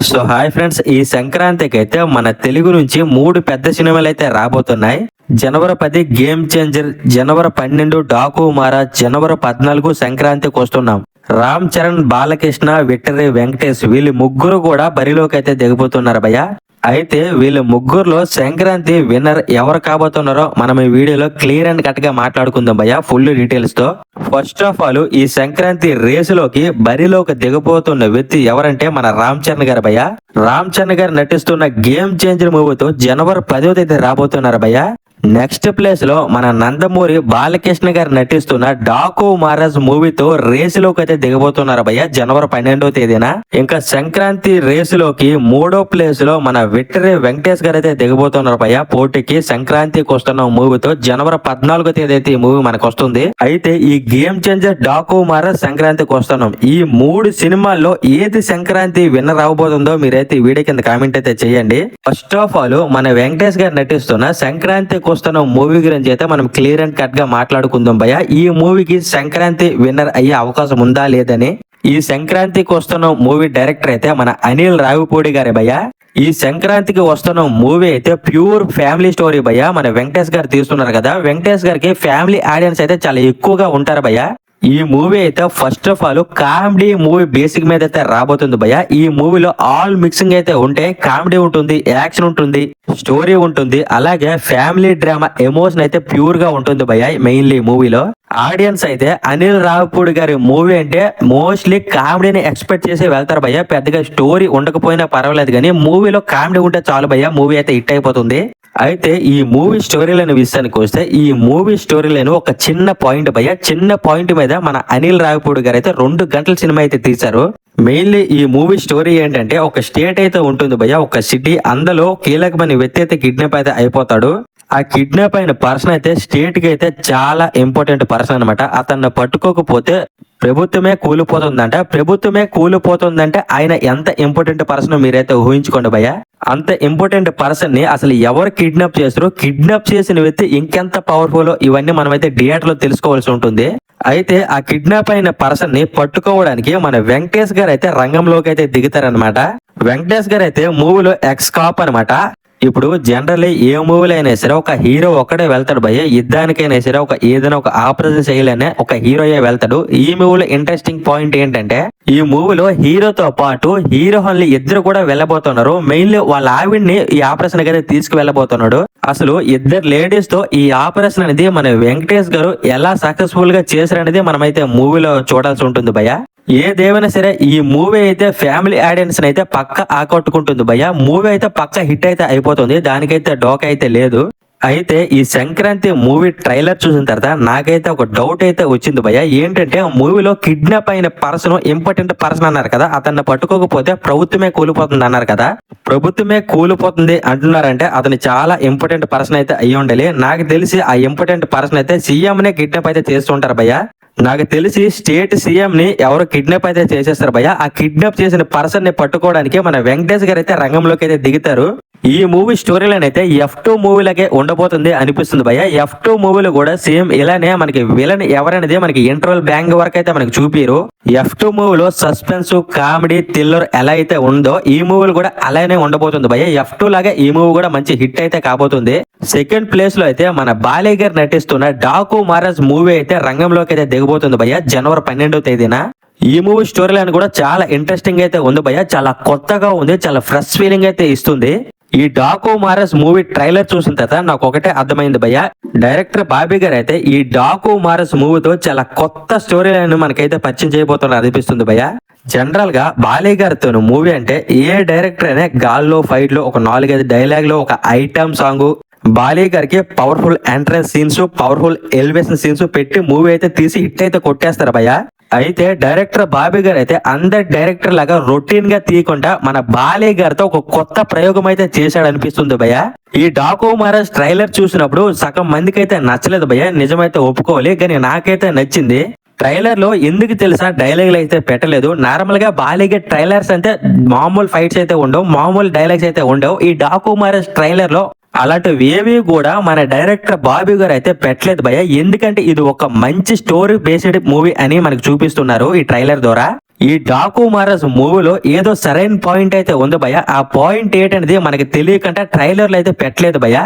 So hi friends, ఈ సంక్రాంతికి అయితే మన తెలుగు నుంచి 3 పెద్ద సినిమాలు అయితే రాబోతున్నాయి. జనవరి 10 గేమ్ చేంజర్, జనవరి 12 డాకు మహారాజ్, జనవరి 14 సంక్రాంతికి వస్తున్నాం. రామ్ చరణ్, బాలకృష్ణ, విక్టరీ వెంకటేష్ వీళ్ళు ముగ్గురు కూడా బరిలోకి అయితే దిగబోతున్నారు భయ్య. అయితే వీళ్ళ ముగ్గురులో సంక్రాంతి విన్నర్ ఎవరు కాబోతున్నారో మనం ఈ వీడియోలో క్లియర్ అండ్ కట్ గా మాట్లాడుకుందాం భయ్య, ఫుల్ డీటెయిల్స్ తో. ఫస్ట్ ఆఫ్ ఆల్, ఈ సంక్రాంతి రేసులోకి బరిలోకి దిగబోతున్న వ్యక్తి ఎవరంటే మన రామ్ చరణ్ గారు భయ్య. రామ్ చరణ్ గారు నటిస్తున్న గేమ్ చేంజర్ మూవీతో జనవరి 10వ తేదీ రాబోతున్నారు భయ్య. నెక్స్ట్ ప్లేస్ లో మన నందమూరి బాలకృష్ణ గారు నటిస్తున్న డాకు మహారాజ్ మూవీతో రేసులోకి అయితే దిగబోతున్నారు భయ్య జనవరి 12వ తేదీన. ఇంకా సంక్రాంతి రేసులోకి 3వ ప్లేస్ లో మన విక్టరీ వెంకటేష్ గారు అయితే దిగబోతున్నారు భయ్య పోటీకి. సంక్రాంతికి వస్తున్న మూవీతో జనవరి 14వ తేదీ అయితే ఈ మూవీ మనకు వస్తుంది. అయితే ఈ గేమ్ చేంజర్, డాకు మహారాజ్ సంక్రాంతికి వస్తున్నాం. ఈ 3 సినిమాల్లో ఏది సంక్రాంతి విన్నర్ అవబోతుందో మీరైతే ఈ వీడియో కింద కామెంట్ అయితే చేయండి. ఫస్ట్ ఆఫ్ ఆల్, మన వెంకటేష్ గారు నటిస్తున్న సంక్రాంతికి వస్తున్న మూవీ గురించి అయితే మనం క్లియర్ అండ్ కట్ గా మాట్లాడుకుందాం భయ్య. ఈ మూవీకి సంక్రాంతి విన్నర్ అయ్యే అవకాశం ఉందా లేదని. ఈ సంక్రాంతికి వస్తున్న మూవీ డైరెక్టర్ అయితే మన అనిల్ రావిపూడి గారి భయ్య. ఈ సంక్రాంతికి వస్తున్న మూవీ అయితే ప్యూర్ ఫ్యామిలీ స్టోరీ భయ్య. మన వెంకటేష్ గారు తీస్తున్నారు కదా, వెంకటేష్ గారికి ఫ్యామిలీ ఆడియన్స్ అయితే చాలా ఎక్కువగా ఉంటారు భయ్య. ఈ మూవీ అయితే first of all comedy movie basic మీద అయితే రాబోతుంది భయ్య. ఈ మూవీలో ఆల్ మిక్సింగ్ అయితే ఉంటే కామెడీ ఉంటుంది, యాక్షన్ ఉంటుంది, స్టోరీ ఉంటుంది, అలాగే ఫ్యామిలీ డ్రామా ఎమోషన్ అయితే ప్యూర్ గా ఉంటుంది భయ్య. మెయిన్లీ మూవీలో ఆడియన్స్ అయితే అనిల్ రావిపూడి గారి మూవీ అంటే మోస్ట్లీ కామెడీని ఎక్స్పెక్ట్ చేసి వెళ్తారు భయ్య. పెద్దగా స్టోరీ ఉండకపోయినా పర్వాలేదు కానీ మూవీలో కామెడీ ఉంటే చాలు భయ్య, మూవీ అయితే హిట్ అయిపోతుంది. అయితే ఈ మూవీ స్టోరీలను విషయానికి వస్తే, ఈ మూవీ స్టోరీలను ఒక చిన్న పాయింట్ భయ్య. చిన్న పాయింట్ మీద మన అనిల్ రావిపూడి గారు అయితే 2 గంటల సినిమా అయితే తీశారు. మెయిన్లీ ఈ మూవీ స్టోరీ ఏంటంటే, ఒక స్టేట్ అయితే ఉంటుంది భయ్య, ఒక సిటీ. అందులో కీలకమైన వ్యక్తి అయితే కిడ్నాప్ అయితే అయిపోతాడు. ఆ కిడ్నాప్ అయిన పర్సన్ అయితే స్టేట్ కి అయితే చాలా ఇంపార్టెంట్ పర్సన్ అనమాట. అతన్ని పట్టుకోకపోతే ప్రభుత్వమే కూలిపోతుందంట. ప్రభుత్వమే కూలిపోతుందంటే ఆయన ఎంత ఇంపార్టెంట్ పర్సన్ మీరైతే ఊహించుకోండి భయ్య. అంత ఇంపార్టెంట్ పర్సన్ ని అసలు ఎవరు కిడ్నాప్ చేస్తారో, కిడ్నాప్ చేసిన వ్యక్తి ఇంకెంత పవర్ఫుల్, ఇవన్నీ మనమైతే థియేటర్ లో తెలుసుకోవాల్సి ఉంటుంది. అయితే ఆ కిడ్నాప్ అయిన పర్సన్ ని పట్టుకోవడానికి మన వెంకటేష్ గారు అయితే రంగంలోకి అయితే దిగుతారనమాట. వెంకటేష్ గారు అయితే మూవీలో ఎక్స్ కాప్ అనమాట. ఇప్పుడు జనరల్లీ ఏ మూవీలో అయినా సరే ఒక హీరో ఒక్కడే వెళ్తాడు భయ్య. యుద్ధానికైనా సరే ఏదైనా ఒక ఆపరేషన్ చేయాలనే ఒక హీరోయే వెళ్తాడు. ఈ మూవీలో ఇంట్రెస్టింగ్ పాయింట్ ఏంటంటే, ఈ మూవీలో హీరోతో పాటు హీరోయిన్లు ఇద్దరు కూడా వెళ్ళబోతున్నారు. మెయిన్లీ వాళ్ళ ఆవిడ్ని ఈ ఆపరేషన్ అయితే తీసుకువెళ్ళబోతున్నాడు. అసలు ఇద్దరు లేడీస్ తో ఈ ఆపరేషన్ అనేది మన వెంకటేష్ గారు ఎలా సక్సెస్ఫుల్ గా చేశారనేది మనమైతే మూవీలో చూడాల్సి ఉంటుంది భయ్య. ఏదేమైనా సరే ఈ మూవీ అయితే ఫ్యామిలీ ఆడియన్స్ అయితే పక్క ఆకట్టుకుంటుంది భయ్య. మూవీ అయితే పక్క హిట్ అయితే అయిపోతుంది, దానికైతే డోకా అయితే లేదు. అయితే ఈ సంక్రాంతి మూవీ ట్రైలర్ చూసిన తర్వాత నాకైతే ఒక డౌట్ అయితే వచ్చింది భయ్య. ఏంటంటే, మూవీలో కిడ్నాప్ అయిన పర్సన్ ఇంపార్టెంట్ పర్సన్ అన్నారు కదా, అతన్ని పట్టుకోకపోతే ప్రభుత్వమే కూలిపోతుంది అన్నారు కదా. ప్రభుత్వమే కూలిపోతుంది అంటున్నారంటే అతను చాలా ఇంపార్టెంట్ పర్సన్ అయితే అయ్యి ఉండాలి. నాకు తెలిసి ఆ ఇంపార్టెంట్ పర్సన్ అయితే సీఎం నే కిడ్నాప్ అయితే చేస్తుంటారు భయ్య. నాకు తెలిసి స్టేట్ సీఎం ని ఎవరు కిడ్నాప్ అయితే చేసేస్తారు భయ్య. ఆ కిడ్నాప్ చేసిన పర్సన్ ని పట్టుకోవడానికి మన వెంకటేష్ గారు అయితే రంగంలోకి అయితే దిగుతారు. ఈ మూవీ స్టోరీ లైన్ అయితే F2 మూవీలకే ఉండబోతుంది అనిపిస్తుంది భయ్య. F2 మూవీలో కూడా సేమ్ ఇలానే మనకి విలన్ ఎవరనేది మనకి ఇంటర్వల్ బ్యాంక్ వరకు అయితే మనకి చూపిరు. F2 మూవీలో సస్పెన్స్, కామెడీ, థ్రిల్లర్ ఎలా అయితే ఉందో ఈ మూవీలు కూడా అలానే ఉండబోతుంది భయ్య. F2 లాగా ఈ మూవీ కూడా మంచి హిట్ అయితే కాబోతుంది. సెకండ్ ప్లేస్ లో అయితే మన బాలయ్య గారు నటిస్తున్న డాకు మహారాజ్ మూవీ అయితే రంగంలోకి అయితే దిగబోతుంది భయ్య జనవరి 12వ తేదీన. ఈ మూవీ స్టోరీ లైన్ కూడా చాలా ఇంట్రెస్టింగ్ అయితే ఉంది భయ్య. చాలా కొత్తగా ఉంది, చాలా ఫ్రెష్ ఫీలింగ్ అయితే ఇస్తుంది. ఈ డాకు మహారాజ్ మూవీ ట్రైలర్ చూసిన తర్వాత నాకు ఒకటే అర్థమైంది భయ్య. డైరెక్టర్ బాబీ గారు అయితే ఈ డాకు మహారాజ్ మూవీతో చాలా కొత్త స్టోరీ లైన్ మనకైతే పరిచయం చేయబోతున్నారు అనిపిస్తుంది భయ్య. జనరల్ గా బాలయ్య గారితో మూవీ అంటే ఏ డైరెక్టర్ అయినా గాల్లో ఫైట్ లో ఒక 4-5 డైలాగ్ లో ఒక ఐటమ్ సాంగ్, బాలయ్య గారికి powerful entrance scenes, powerful elevation scenes పెట్టి మూవీ అయితే తీసి హిట్ అయితే కొట్టేస్తారు భయ్య. అయితే డైరెక్టర్ బాబీ గారు అయితే అందరి డైరెక్టర్ లాగా రొటీన్ గా తీయకుండా మన బాలయ్య గారితో ఒక కొత్త ప్రయోగం అయితే చేశాడు అనిపిస్తుంది భయ్య. ఈ డాకు మహారాజ్ ట్రైలర్ చూసినప్పుడు సగం మందికి అయితే నచ్చలేదు భయ్య, నిజమైతే ఒప్పుకోవాలి. కానీ నాకైతే నచ్చింది. ట్రైలర్ లో ఎందుకు తెలుసా డైలాగులు అయితే పెట్టలేదు. నార్మల్ గా బాలయ్య ట్రైలర్స్ అంటే మామూలు ఫైట్స్ అయితే ఉండవు, మామూలు డైలాగ్స్ అయితే ఉండవు. ఈ డాకు మహారాజ్ ట్రైలర్ లో అలాంటివి ఏవి కూడా మన డైరెక్టర్ బాబీ గారు అయితే పెట్టలేదు భయ్య. ఎందుకంటే ఇది ఒక మంచి స్టోరీ బేస్డ్ మూవీ అని మనకు చూపిస్తున్నారు ఈ ట్రైలర్ ద్వారా. ఈ డాకు మారస్ మూవీలో ఏదో సరైన పాయింట్ అయితే ఉంది భయ. ఆ పాయింట్ ఏంటనేది మనకి తెలియకుండా ట్రైలర్లు అయితే పెట్టలేదు భయ.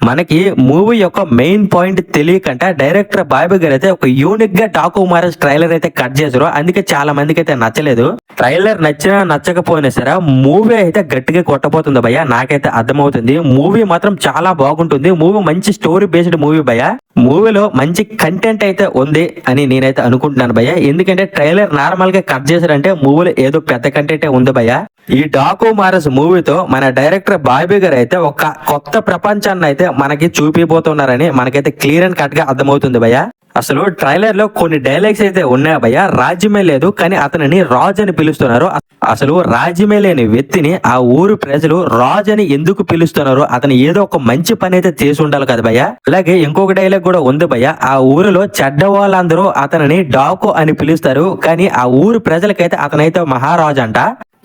మనకి మూవీ యొక్క మెయిన్ పాయింట్ తెలియకుండా డైరెక్టర్ బాబీ గారు అయితే ఒక యూనిక్ గా డాకు మారస్ ట్రైలర్ అయితే కట్ చేశారు. అందుకే చాలా మందికి అయితే నచ్చలేదు. ట్రైలర్ నచ్చినా నచ్చకపోయినా సరే మూవీ అయితే గట్టిగా కొట్టబోతుంది భయ. నాకైతే అర్థమవుతుంది. మూవీ మాత్రం చాలా బాగుంటుంది. మూవీ మంచి స్టోరీ బేస్డ్ మూవీ భయ. మూవీలో మంచి కంటెంట్ అయితే ఉంది అని నేనైతే అనుకుంటున్నాను భయ. ఎందుకంటే ట్రైలర్ నార్మల్ గా కట్ చేశారంటే మూవీలో ఏదో పెద్ద కంటెంట్ ఉంది భయ. ఈ డాకు మారస్ మూవీతో మన డైరెక్టర్ బాబీ గారు అయితే ఒక కొత్త ప్రపంచాన్ని అయితే మనకి చూపిపోతున్నారని మనకైతే క్లియర్ అండ్ కట్ గా అర్థమవుతుంది భయ. అసలు ట్రైలర్ లో కొన్ని డైలాగ్స్ అయితే ఉన్నాయి భయ. రాజ్యమే లేదు కానీ అతనిని రాజు అని పిలుస్తున్నారు. అసలు రాజ్యమే లేని వ్యక్తిని ఆ ఊరు ప్రజలు రాజు అని ఎందుకు పిలుస్తున్నారు? అతను ఏదో ఒక మంచి పని అయితే చేసి ఉండాలి కదా భయ. అలాగే ఇంకొక డైలాగ్ కూడా ఉంది భయ. ఆ ఊరిలో చెడ్డ వాళ్ళందరూ అతనిని డాకు అని పిలుస్తారు కానీ ఆ ఊరు ప్రజలకైతే అతనైతే మహారాజు అంట.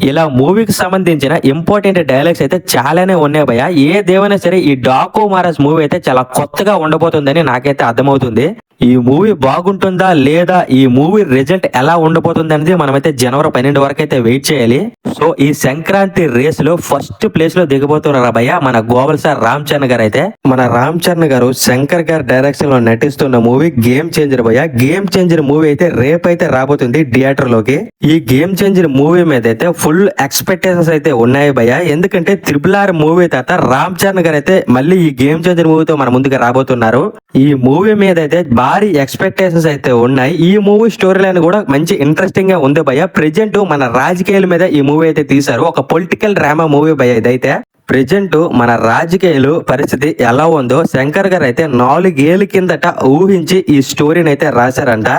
ఇలా మూవీకి సంబంధించిన ఇంపార్టెంట్ డైలాగ్స్ అయితే చాలానే ఉన్నాయి భయ. ఏ దేవైనా సరే ఈ డాకు మారస్ మూవీ అయితే చాలా కొత్తగా ఉండబోతుందని నాకైతే అర్థమవుతుంది. ఈ మూవీ బాగుంటుందా లేదా, ఈ మూవీ రిజల్ట్ ఎలా ఉండబోతుంది అనేది మనమైతే జనవరి 12 వరకు అయితే వెయిట్ చేయాలి. సో ఈ సంక్రాంతి రేస్ లో ఫస్ట్ ప్లేస్ లో దిగబోతున్నారు భయ్య మన గోవల్ సార్ రామ్ చరణ్ గారు. అయితే మన రామ్ చరణ్ గారు శంకర్ గారి డైరెక్షన్ లో నటిస్తున్న మూవీ గేమ్ చేంజర్ భయ్య. గేమ్ చేంజర్ మూవీ అయితే రేపు అయితే రాబోతుంది థియేటర్ లోకి. ఈ గేమ్ చేంజర్ మూవీ మీద అయితే ఫుల్ ఎక్స్పెక్టేషన్స్ అయితే ఉన్నాయి భయ్య. ఎందుకంటే RRR మూవీ తర్వాత రామ్ చరణ్ గారు అయితే మళ్ళీ ఈ గేమ్ చేంజర్ మూవీతో మన ముందుకు రాబోతున్నారు. ఈ మూవీ మీద అయితే భారీ ఎక్స్పెక్టేషన్స్ అయితే ఉన్నాయి. ఈ మూవీ స్టోరీ లైన్ కూడా మంచి ఇంట్రెస్టింగ్ గా ఉంది భయ్య. ప్రెజెంట్ మన రాజకీయాల మీద ఈ మూవీ అయితే తీశారు. ఒక పొలిటికల్ డ్రామా మూవీ భయ్య ఇదైతే. ప్రెజెంట్ మన రాజకీయాలు పరిస్థితి ఎలా ఉందో శంకర్ గారు అయితే 4 ఏళ్ల కిందట ఊహించి ఈ స్టోరీని అయితే రాశారంట.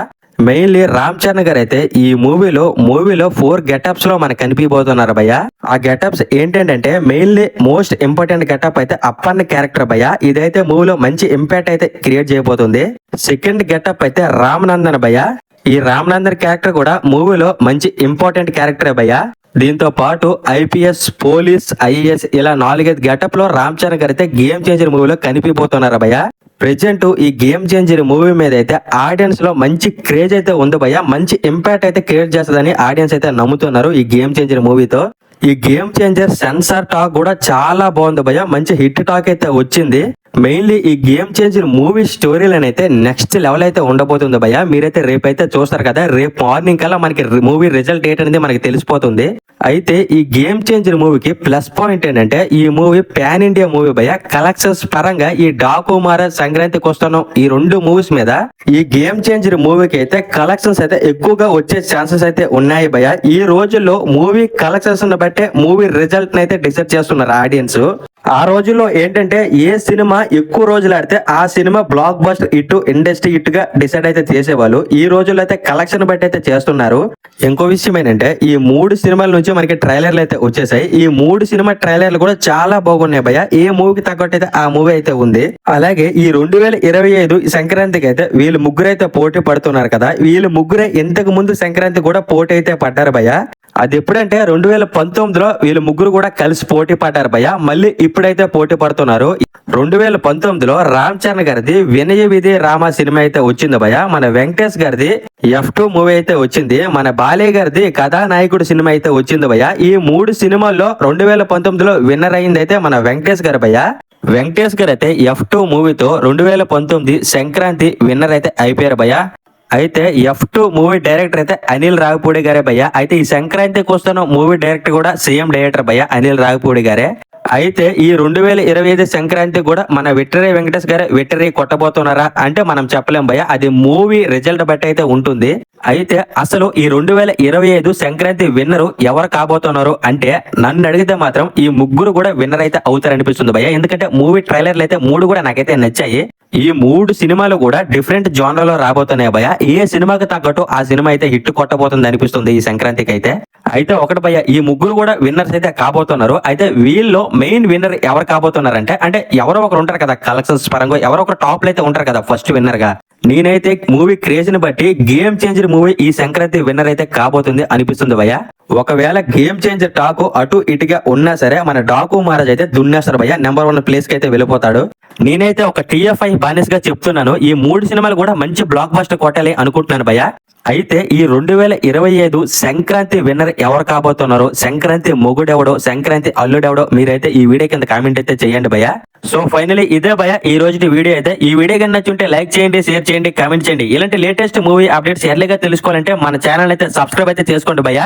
మెయిన్లీ రామ్ చరణ్ గారు అయితే ఈ మూవీలో 4 గెటప్స్ లో మనకు కనిపిపోతున్నారు భయ్య. ఆ గెటప్స్ ఏంటంటే మెయిన్లీ మోస్ట్ ఇంపార్టెంట్ గెటప్ అయితే అప్పన్న క్యారెక్టర్ భయ్య. ఇదైతే మూవీలో మంచి ఇంపాక్ట్ అయితే క్రియేట్ చేయబోతుంది. సెకండ్ గెటప్ అయితే రామనందన్ భయ్య. ఈ రామనందన్ క్యారెక్టర్ కూడా మూవీలో మంచి ఇంపార్టెంట్ క్యారెక్టర్ భయ్య. దీంతో పాటు ఐపీఎస్, పోలీస్, ఐఏఎస్ ఇలా 4-5 గెటప్ లో రామ్ చరణ్ గారు అయితే గేమ్ చేంజర్ మూవీలో కనిపిపోతున్నారు భయ్య. ప్రెజెంట్ ఈ గేమ్ చేంజర్ మూవీ మీద అయితే ఆడియన్స్ లో మంచి క్రేజ్ అయితే ఉంది భయ్య. మంచి ఇంపాక్ట్ అయితే క్రియేట్ చేస్తుందని ఆడియన్స్ అయితే నమ్ముతున్నారు ఈ గేమ్ చేంజర్ మూవీతో. ఈ గేమ్ చేంజర్ సెన్సార్ టాక్ కూడా చాలా బాగుంది భయ్య. మంచి హిట్ టాక్ అయితే వచ్చింది. మెయిన్లీ ఈ game changer movie story line అయితే నెక్స్ట్ లెవెల్ అయితే ఉండబోతుంది భయ్య. మీరైతే రేపైతే చూస్తారు కదా. రేపు మార్నింగ్ కల్లా మనకి మూవీ రిజల్ట్ ఏంటనేది మనకి తెలిసిపోతుంది. అయితే ఈ గేమ్ చేంజర్ మూవీకి ప్లస్ పాయింట్ ఏంటంటే ఈ మూవీ పాన్ ఇండియా మూవీ భయ్య. కలెక్షన్స్ పరంగా ఈ డాకు మారస్, సంక్రాంతికి వస్తున్నాం ఈ 2 మూవీస్ మీద ఈ గేమ్ చేంజర్ మూవీకి అయితే కలెక్షన్స్ అయితే ఎక్కువగా వచ్చే ఛాన్సెస్ అయితే ఉన్నాయి భయ్య. ఈ రోజుల్లో మూవీ కలెక్షన్స్ బట్టే మూవీ రిజల్ట్ అయితే డిసైడ్ చేస్తున్నారు ఆడియన్స్. ఆ రోజుల్లో ఏంటంటే ఏ సినిమా ఎక్కువ రోజులు ఆడితే ఆ cinema block buster hit, industry hit గా డిసైడ్ అయితే చేసేవాళ్ళు. ఈ రోజుల్లో అయితే కలెక్షన్ బట్టి అయితే చేస్తున్నారు. ఇంకో విషయం ఏంటంటే ఈ 3 సినిమాల నుంచి మనకి ట్రైలర్లు అయితే వచ్చేసాయి. ఈ 3 సినిమా ట్రైలర్లు కూడా చాలా బాగున్నాయి భయ్య. ఏ మూవీకి తగ్గట్టు అయితే ఆ మూవీ అయితే ఉంది. అలాగే ఈ 2025 సంక్రాంతికి అయితే వీళ్ళు ముగ్గురు అయితే పోటీ పడుతున్నారు కదా. వీళ్ళు ముగ్గురే ఇంతకు ముందు సంక్రాంతి కూడా పోటీ అయితే పడ్డారు భయ్య. అది ఎప్పుడంటే 2019లో వీళ్ళు ముగ్గురు కూడా కలిసి పోటీ పడ్డారు భయ్య. మళ్ళీ ఇప్పుడైతే పోటీ పడుతున్నారు. 2019లో రామ్ చరణ్ గారిది వినయ విధి రామ సినిమా అయితే వచ్చింది భయ్య. మన వెంకటేష్ గారిది F2 మూవీ అయితే వచ్చింది. మన బాలయ్య గారిది కథానాయకుడు సినిమా అయితే వచ్చింది భయ్య. ఈ 3 సినిమాల్లో 2019లో విన్నర్ అయింది అయితే మన వెంకటేష్ గారు భయ్య. వెంకటేష్ గారు అయితే F2 మూవీతో 2019 సంక్రాంతి విన్నర్ అయితే అయిపోయారు భయ్య. అయితే F2 మూవీ డైరెక్టర్ అయితే అనిల్ రావిపూడి గారే భయ్య. అయితే ఈ సంక్రాంతికి వస్తున్న మూవీ డైరెక్టర్ కూడా సేమ్ డైరెక్టర్ భయ్య, అనిల్ రావిపూడి గారే. అయితే ఈ 2025 సంక్రాంతి కూడా మన విక్టరీ వెంకటేష్ గారే విక్టరీ కొట్టబోతున్నారా అంటే మనం చెప్పలేం భయ్య. అది మూవీ రిజల్ట్ బట్టి అయితే ఉంటుంది. అయితే అసలు ఈ 2025 సంక్రాంతి విన్నరు ఎవరు కాబోతున్నారు అంటే నన్ను అడిగితే మాత్రం ఈ ముగ్గురు కూడా విన్నర్ అయితే అవుతారనిపిస్తుంది భయ్య. ఎందుకంటే మూవీ ట్రైలర్లు అయితే 3 కూడా నాకైతే నచ్చాయి. ఈ 3 సినిమాలు కూడా డిఫరెంట్ జోనర్ లో రాబోతున్నాయి భయ్య. ఏ సినిమాకి తగ్గట్టు ఆ సినిమా అయితే హిట్ కొట్టబోతుంది అనిపిస్తుంది ఈ సంక్రాంతికి అయితే. అయితే ఒకటి భయ్య, ఈ ముగ్గురు కూడా విన్నర్స్ అయితే కాబోతున్నారు. అయితే వీళ్ళు మెయిన్ విన్నర్ ఎవరు కాబోతున్నారంటే అంటే ఎవరో ఒకరు ఉంటారు కదా కలెక్షన్స్ పరంగా, ఎవరో ఒకరు టాప్ అయితే ఉంటారు కదా ఫస్ట్ విన్నర్ గా. నేనైతే మూవీ క్రేజ్ ని బట్టి గేమ్ చేంజర్ మూవీ ఈ సంక్రాంతి విన్నర్ అయితే కాబోతుంది అనిపిస్తుంది భయ్య. ఒకవేళ గేమ్ చేంజర్ టాకు అటు ఇటుగా ఉన్నా సరే మన డాకు మహారాజ్ అయితే దున్నేస్తారు భయ్య. నెంబర్ 1 ప్లేస్ కి అయితే వెళ్ళిపోతాడు. నేనైతే ఒక TFI బానిస్ గా చెప్తున్నాను, ఈ 3 సినిమాలు కూడా మంచి బ్లాక్ బస్టర్ కొట్టాలి అనుకుంటున్నాను భయ్య. అయితే ఈ 2025 సంక్రాంతి విన్నర్ ఎవరు కాబోతున్నారో, సంక్రాంతి మొగుడెవడో, సంక్రాంతి అల్లుడెవడో మీరైతే ఈ వీడియో కింద కామెంట్ అయితే చేయండి భయ్య. సో ఫైనలీ ఇదే భయ్య ఈ రోజు వీడియో అయితే. ఈ వీడియో కన్నా నచ్చుంటే లైక్ చేయండి, షేర్ చేయండి, కామెంట్ చేయండి. ఇలాంటి లేటెస్ట్ మూవీ అప్డేట్స్ ఎర్లీగా తెలుసుకోవాలంటే మన ఛానల్ అయితే సబ్స్క్రైబ్ అయితే చేసుకోండి భయ్య.